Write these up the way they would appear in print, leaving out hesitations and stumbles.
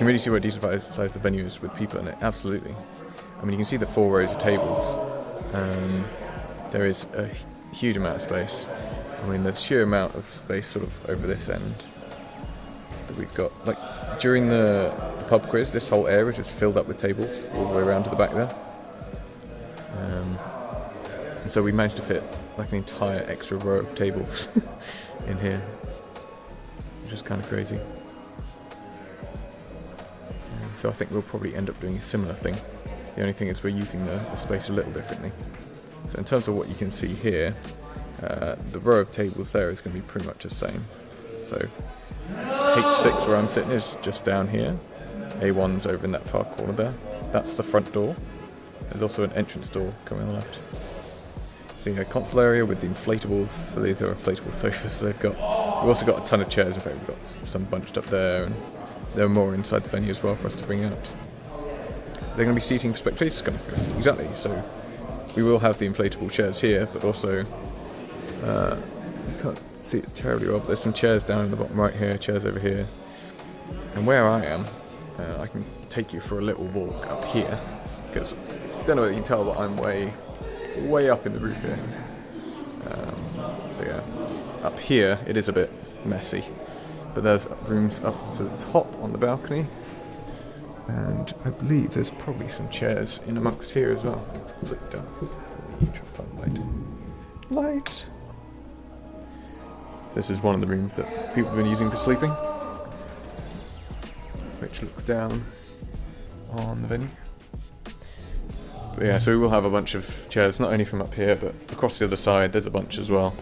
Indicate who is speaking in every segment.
Speaker 1: can really see what a decent size the venue is with people in it. Absolutely. I mean, you can see the 4 rows of tables. There is a huge amount of space. I mean, the sheer amount of space sort of over this end that we've got. Like, during the pub quiz, this whole area just filled up with tables all the way around to the back there. And so we managed to fit like an entire extra row of tables in here, which is kind of crazy. So I think we'll probably end up doing a similar thing. The only thing is we're using the space a little differently. So in terms of what you can see here, the row of tables there is going to be pretty much the same. So H6 where I'm sitting is just down here. A1's over in that far corner there. That's the front door. There's also an entrance door coming on the left. So a console area with the inflatables. So these are inflatable sofas they've got. We've also got a ton of chairs. In fact, we've got some bunched up there, and there are more inside the venue as well for us to bring out. They're going to be seating for spectators coming through. Exactly. So we will have the inflatable chairs here, but also you can't see it terribly well, but there's some chairs down in the bottom right here, chairs over here. And where I am, I can take you for a little walk up here, because I don't know whether you can tell, but I'm way up in the roof here. So yeah, up here it is a bit messy, but there's rooms up to the top on the balcony, and I believe there's probably some chairs in amongst here as well. Let's click down. Light. So this is one of the rooms that people have been using for sleeping, which looks down on the venue. But yeah, so we will have a bunch of chairs, not only from up here, but across the other side there's a bunch as well.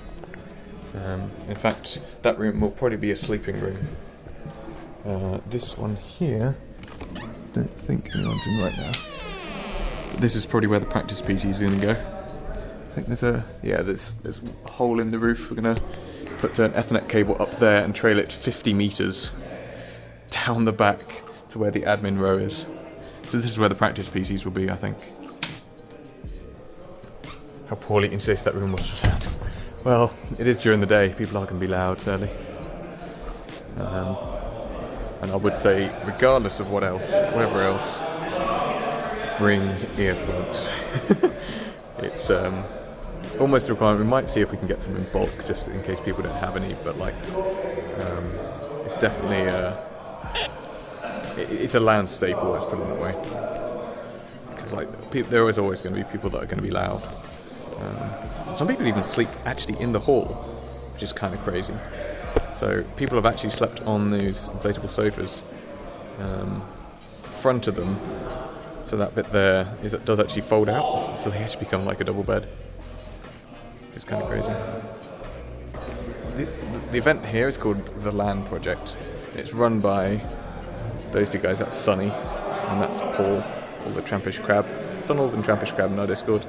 Speaker 1: In fact, that room will probably be a sleeping room. This one here, I don't think anyone's in right now. But this is probably where the practice PC is going to go. I think there's a hole in the roof. We're going to put an Ethernet cable up there and trail it 50 meters down the back to where the admin row is. So this is where the practice PCs will be, I think. How poorly insulated that room was for sound. Well, it is during the day. People are going to be loud, sadly. And I would say, regardless of whatever else, bring earplugs. It's almost a requirement. We might see if we can get some in bulk, just in case people don't have any. But like, it's definitely it's a LAN staple. Let's put it that way. Because like, there is always going to be people that are going to be loud. Some people even sleep actually in the hall, which is kind of crazy. So people have actually slept on these inflatable sofas, front of them, so that bit there does actually fold out, so they actually become like a double bed. It's kind of crazy. The event here is called the LAN Project. It's run by those two guys. That's Sonny and that's Paul, or the Trampish Crab. Sonald and Trampish Crab in our Discord.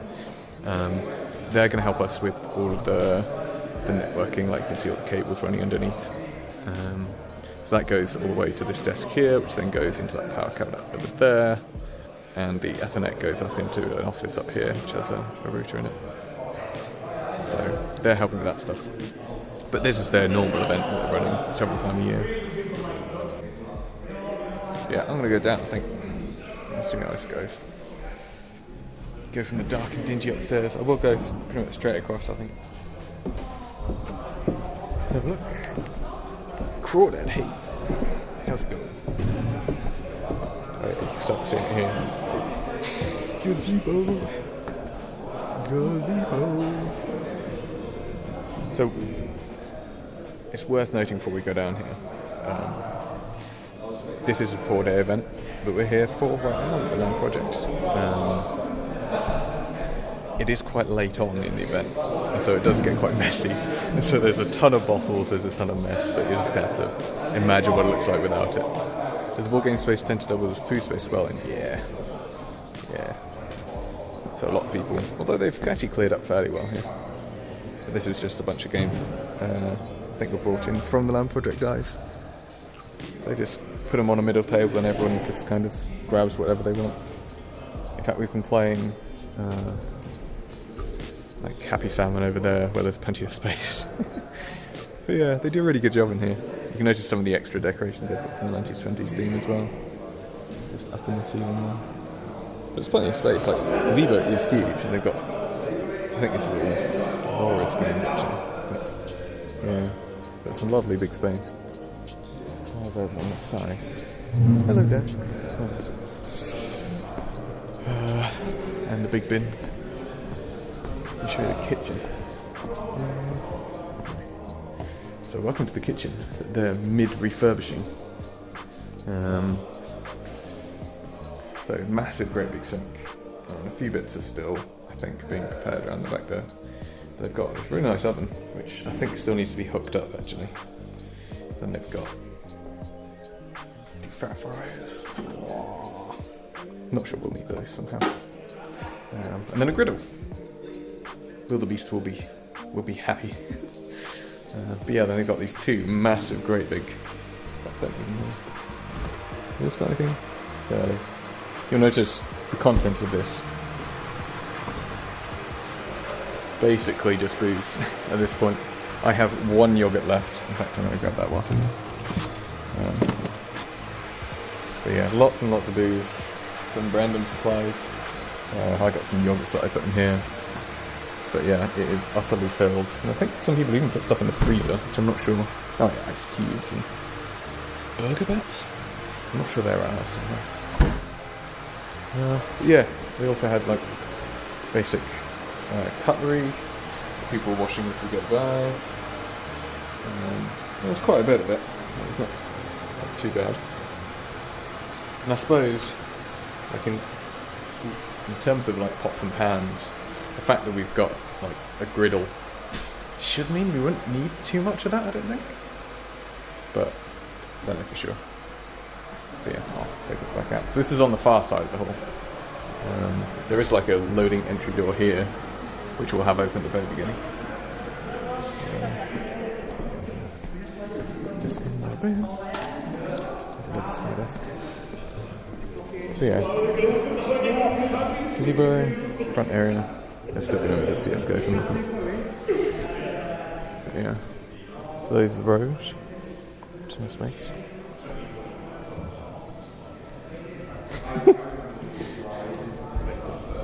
Speaker 1: They're going to help us with all of the networking, like you can see all the cables running underneath. So that goes all the way to this desk here, which then goes into that power cabinet over there, and the Ethernet goes up into an office up here, which has a router in it. So they're helping with that stuff. But this is their normal event that they're running several times a year. Yeah, I'm going to go down, I think. Let's see how this goes. Go from the dark and dingy upstairs. I will go pretty much straight across, I think. Let's have a look. Crawdad, hey. How's it going? Alright, you can start seeing it here. Gazebo. Gazebo. So, it's worth noting before we go down here. This is a 4-day event that we're here for right now at the LAN Project. It is quite late on in the event, and so it does get quite messy. And so there's a ton of bottles, there's a ton of mess, but you just have to imagine what it looks like without it. Does the board game space tend to double as food space as well? And yeah. So a lot of people, although they've actually cleared up fairly well here. But this is just a bunch of games I think were brought in from the LAN Project guys. So they just put them on a middle table and everyone just kind of grabs whatever they want. In fact, we've been playing like Happy Salmon over there, where there's plenty of space. But yeah, they do a really good job in here. You can notice some of the extra decorations they've got from the 1920s theme as well. just up in the ceiling there. But there's plenty of space. Like, the Z-boat is huge, and they've got, I think this is all Laura's game actually. But, yeah, so it's a lovely big space. Over on this side. Hello, desk. It's nice. And the big bins. Let me show you the kitchen. So welcome to the kitchen. They're mid-refurbishing. So massive, great big sink. And a few bits are still, I think, being prepared around the back there. But they've got this really nice oven, which I think still needs to be hooked up actually. Then they've got fat fryers. Not sure we'll need those somehow. And then a griddle. Wildebeest will be happy. But yeah, then they've got these two massive, great big. I don't even know. Has this got anything? Barely. You'll notice the content of this. Basically just booze at this point. I have one yogurt left. In fact, I'm going to grab that whilst I'm here. But yeah, lots and lots of booze. Some random supplies. I got some yogurts that I put in here. But yeah, it is utterly filled. And I think some people even put stuff in the freezer, which I'm not sure. Oh yeah, ice cubes and burger bats? I'm not sure they're ours somewhere. Yeah, they also had like basic cutlery. People washing as we go by. There's quite a bit of it. It's not too bad. And I suppose, like in terms of like pots and pans, the fact that we've got like a griddle should mean we wouldn't need too much of that, I don't think. But I don't know for sure. But yeah, I'll take this back out. So this is on the far side of the hall. There is like a loading entry door here, which we'll have open at the very beginning. This in my bin. Deliver this to my desk. So yeah, gazebo, front area. They're still going with the CSGO from nothing. But yeah, so those are the rows. Some space.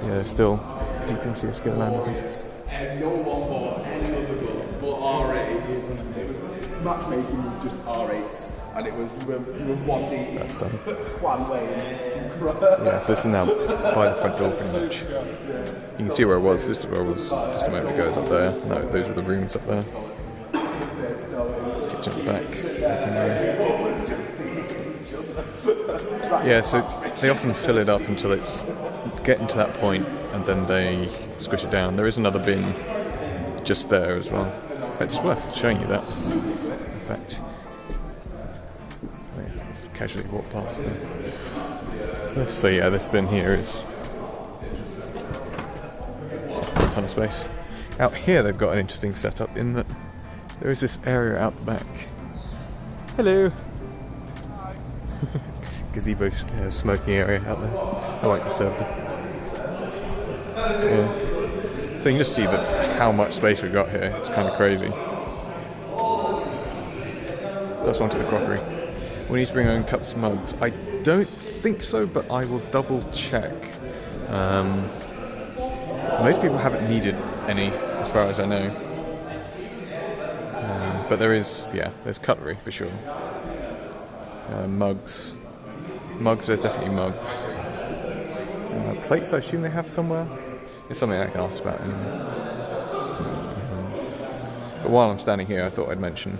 Speaker 1: Yeah, they're still deep in CSGO land, I think.
Speaker 2: No one bought any other gun but R8. It was matchmaking with just R8s, and it was you were 1D one way.
Speaker 1: Yeah, so this is now by the front door pretty much. You can see where it was. This is where it was just a moment ago. It's up there. No, those were the rooms up there. Kitchen at the back. Yeah, so they often fill it up until it's getting to that point, and then they squish it down. There is another bin just there as well. In fact, it's worth showing you that. In fact, yeah, just casually walk past them. So yeah, this bin here is a ton of space. Out here they've got an interesting setup in that there is this area out the back. Hello! Gazebo smoking area out there. I like to serve them. Yeah. So you can just see how much space we've got here. It's kind of crazy. That's one to the crockery. We need to bring our own cups and mugs. I don't think so, but I will double check. Most people haven't needed any, as far as I know. But there's cutlery for sure. Mugs, there's definitely mugs. Plates, I assume they have somewhere. It's something I can ask about anyway. But while I'm standing here, I thought I'd mention,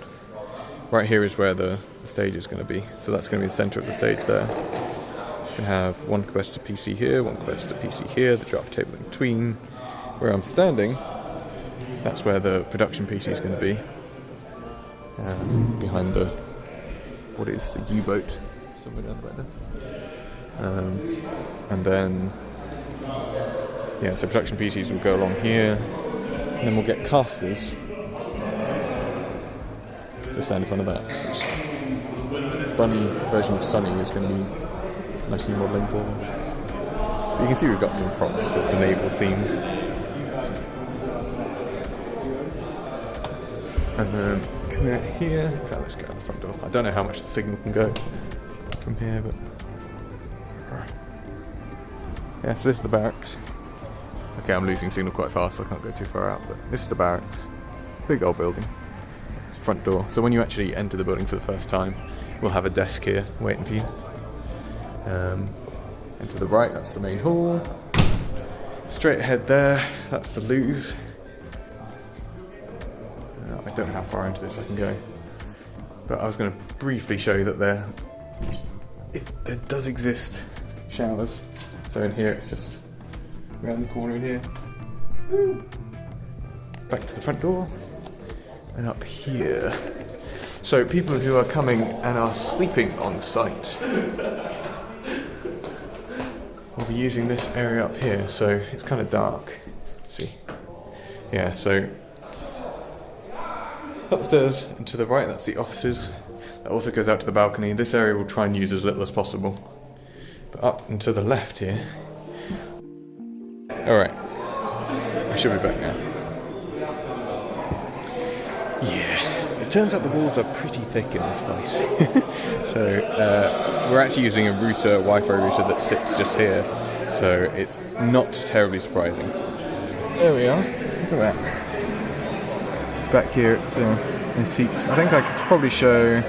Speaker 1: right here is where the stage is going to be. So that's going to be the centre of the stage there. You can have one competitor PC here, one competitor PC here, the draft table in between. Where I'm standing, that's where the production PC is going to be. Behind the U-boat, somewhere down the back there. And then, yeah, so production PCs will go along here, and then we'll get casters to stand in front of that. The brand new version of Sunny is going to be nicely modelling for them. But you can see we've got some props with the naval theme. And then come out here. Okay, let's go out the front door. I don't know how much the signal can go from here, but Yeah, so this is the barracks. Okay, I'm losing signal quite fast, so I can't go too far out, but this is the barracks. Big old building. It's the front door. So when you actually enter the building for the first time, we'll have a desk here waiting for you. And to the right, that's the main hall. Straight ahead there, that's the loos. I don't know how far into this I can go, but I was going to briefly show you that there does exist showers. So in here, it's just around the corner in here. Woo. Back to the front door, and up here. So people who are coming and are sleeping on site will be using this area up here. So it's kind of dark. See, yeah. So upstairs and to the right, that's the offices. That also goes out to the balcony. This area we'll try and use as little as possible. But up and to the left here. Alright, I should be back now. Yeah, it turns out the walls are pretty thick in this place. So we're actually using a router, Wi-Fi router that sits just here. So it's not terribly surprising. There we are, look at that. Back here it's in seats. I think I could probably show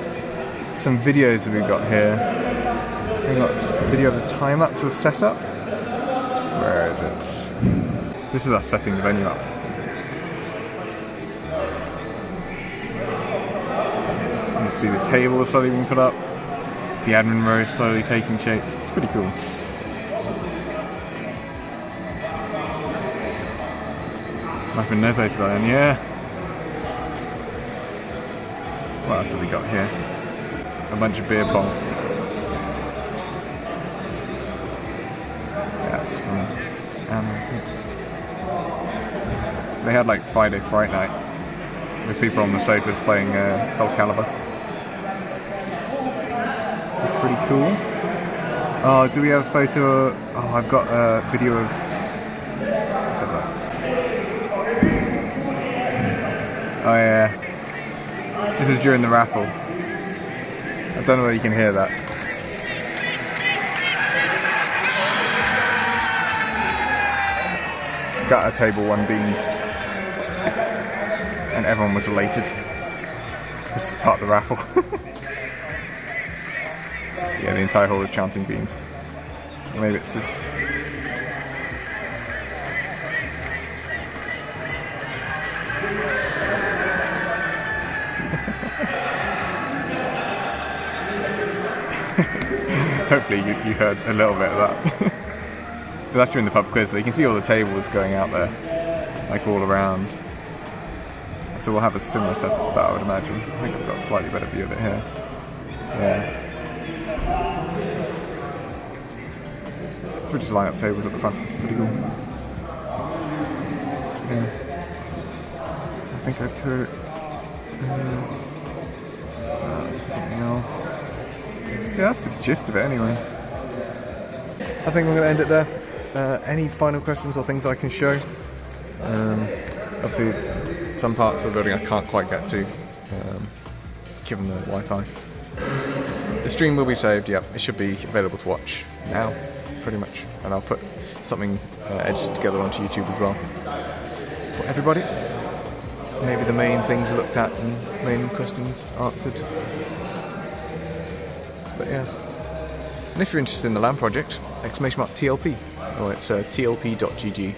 Speaker 1: some videos that we've got here. We've got a video of the time-lapse of setup. Where is it? This is us setting the venue up. You see the table is slowly being put up. The admin row is slowly taking shape. It's pretty cool. Nothing no place about in, yeah. What else have we got here? A bunch of beer pong. That's from Anna, I think. They had like Friday Fright Night with people on the sofas playing Soul Calibur. It's pretty cool. Oh, do we have a photo? Oh, I've got a video of. What's that? Oh yeah. This is during the raffle. I don't know whether you can hear that. Got a table won beans. And everyone was elated. This is part of the raffle. Yeah, the entire hall is chanting beans. Or maybe it's this. Hopefully you heard a little bit of that. But that's during the pub quiz, so you can see all the tables going out there, like all around. So we'll have a similar setup to that, I would imagine. I think I've got a slightly better view of it here. Yeah. So we just line up tables at the front, it's pretty cool. Yeah. I think I took something else. Yeah, that's the gist of it anyway. I think we're going to end it there. Any final questions or things I can show? Obviously, some parts of the building I can't quite get to, given the Wi-Fi. The stream will be saved, yeah, it should be available to watch now, pretty much. And I'll put something edited together onto YouTube as well. For everybody. Maybe the main things looked at and main questions answered. But yeah. And if you're interested in the LAN project, !TLP. Oh, it's tlp.gg.